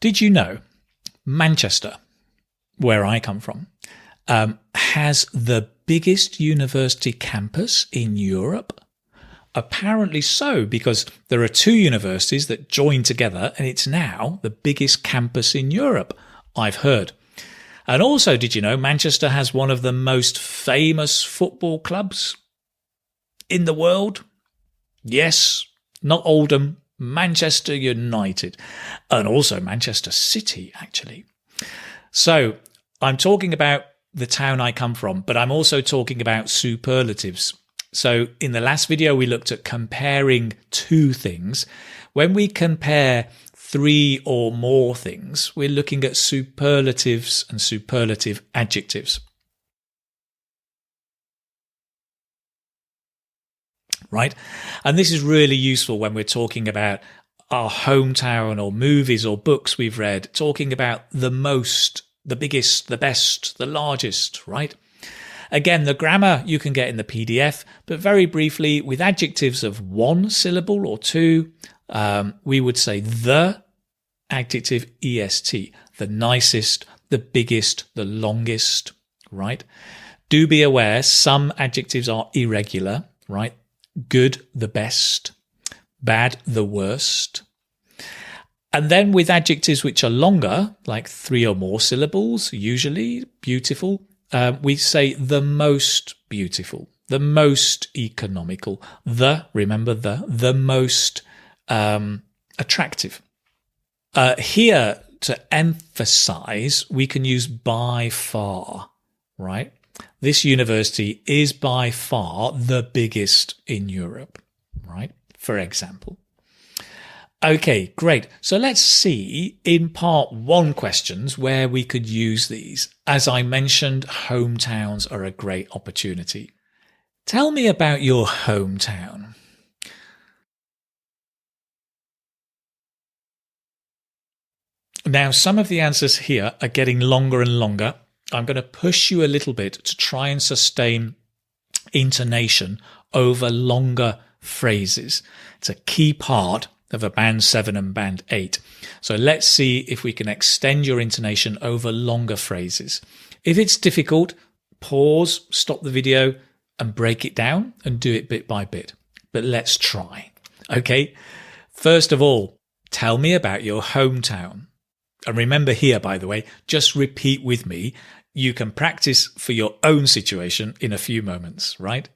Did you know Manchester, where I come from, has the biggest university campus in Europe? Apparently so, because there are two universities that join together and it's now the biggest campus in Europe, I've heard. And also, did you know Manchester has one of the most famous football clubs in the world? Yes, not Oldham, Manchester United, and also Manchester City, actually. So I'm talking about the town I come from, but I'm also talking about superlatives. So in the last video, we looked at comparing two things. When we compare three or more things, we're looking at superlatives and superlative adjectives. Right? And this is really useful when we're talking about our hometown or movies or books we've read, talking about the most, the biggest, the best, the largest, right? Again, the grammar you can get in the PDF, but very briefly, with adjectives of one syllable or two, we would say the adjective est, the nicest, the biggest, the longest, right? Do be aware, some adjectives are irregular, right? Good, the best, bad, the worst. And then with adjectives which are longer, like three or more syllables, usually beautiful, we say the most beautiful, the most economical, remember the most attractive. Here, to emphasize, we can use by far, right? This university is by far the biggest in Europe, right? For example. Okay, great. So let's see in part one questions where we could use these. As I mentioned, hometowns are a great opportunity. Tell me about your hometown. Now, some of the answers here are getting longer and longer. I'm going to push you a little bit to try and sustain intonation over longer phrases. It's a key part of a band 7 and band 8. So let's see if we can extend your intonation over longer phrases. If it's difficult, pause, stop the video and break it down and do it bit by bit. But let's try. Okay. First of all, tell me about your hometown. And remember here, by the way, just repeat with me. You can practice for your own situation in a few moments, right?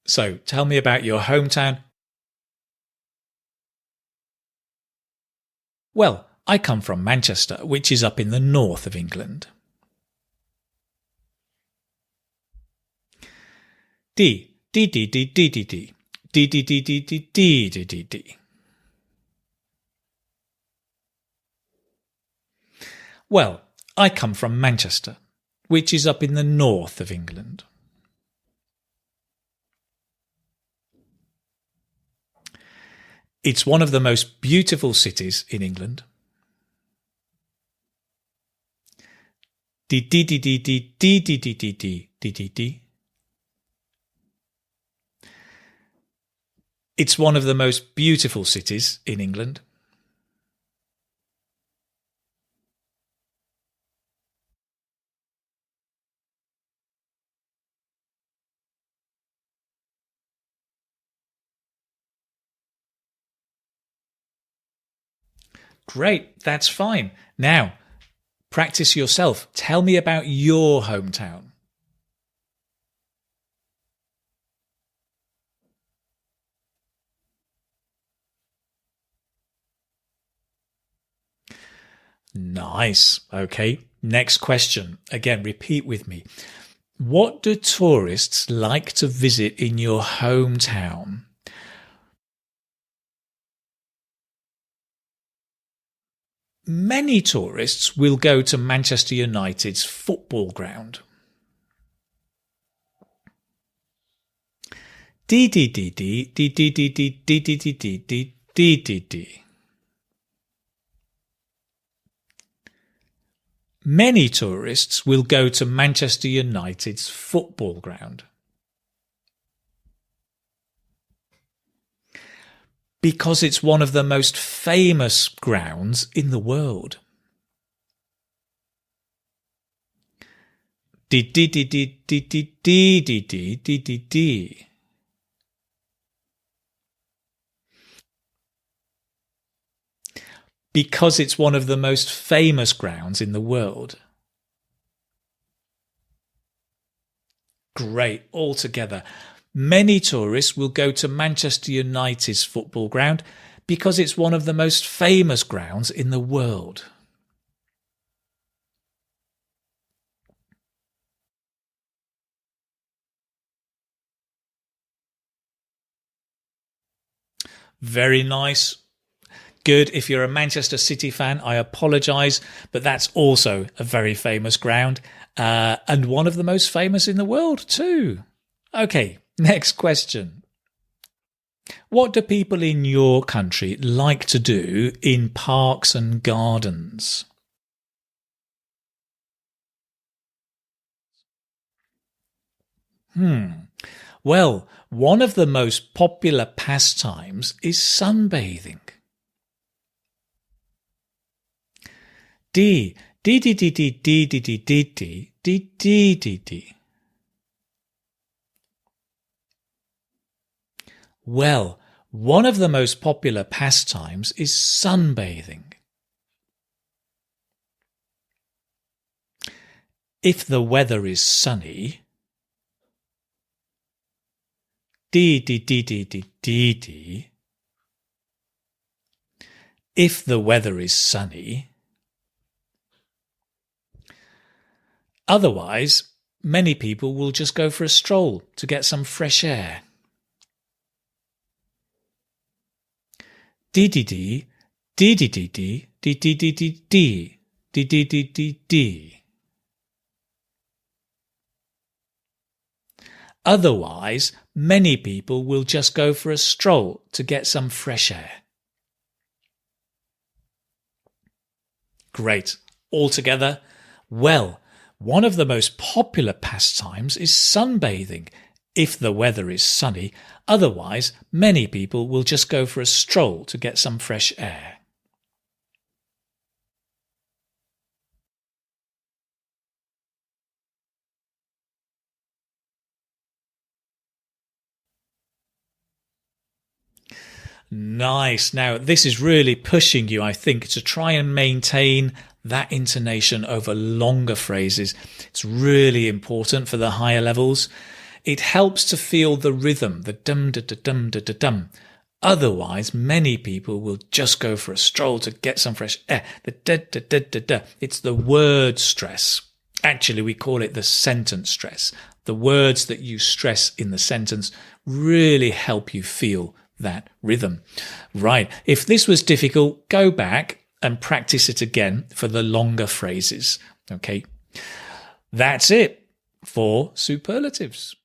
So tell me about your hometown. Well, I come from Manchester, which is up in the north of England. D, D, D, D, D, D, D, D, D, D, D, D, D, D, D, D. Well, I come from Manchester, which is up in the north of England. It's one of the most beautiful cities in England. D D D D D D D D D D D D D. It's one of the most beautiful cities in England. Great, that's fine. Now, practice yourself. Tell me about your hometown. Nice. Okay. Next question. Again, repeat with me. What do tourists like to visit in your hometown? Many tourists will go to Manchester United's football ground. D D D D D D D D D D D D D D D D. Many tourists will go to Manchester United's football ground. Because it's one of the most famous grounds in the world. Because it's one of the most famous grounds in the world. Great, all together. Many tourists will go to Manchester United's football ground because it's one of the most famous grounds in the world. Very nice. Good. If you're a Manchester City fan, I apologise, but that's also a very famous ground and one of the most famous in the world too. Okay, next question. What do people in your country like to do in parks and gardens? Well, one of the most popular pastimes is sunbathing. D. D D D D D D D D D D D D D. Well, one of the most popular pastimes is sunbathing. If the weather is sunny, D D D D D D D. If the weather is sunny. Otherwise, many people will just go for a stroll to get some fresh air. D D D D D D D D D D D D D D D D D. Otherwise, many people will just go for a stroll to get some fresh air. Great. All together? Well, one of the most popular pastimes is sunbathing, if the weather is sunny. Otherwise, many people will just go for a stroll to get some fresh air. Nice. Now, this is really pushing you, I think, to try and maintain that intonation over longer phrases. It's really important for the higher levels. It helps to feel the rhythm, the dum da da dum da da dum. Otherwise, many people will just go for a stroll to get some fresh air. The da da da da da. It's the word stress. Actually, we call it the sentence stress. The words that you stress in the sentence really help you feel that rhythm. Right. If this was difficult, go back and practice it again for the longer phrases. Okay. That's it for superlatives.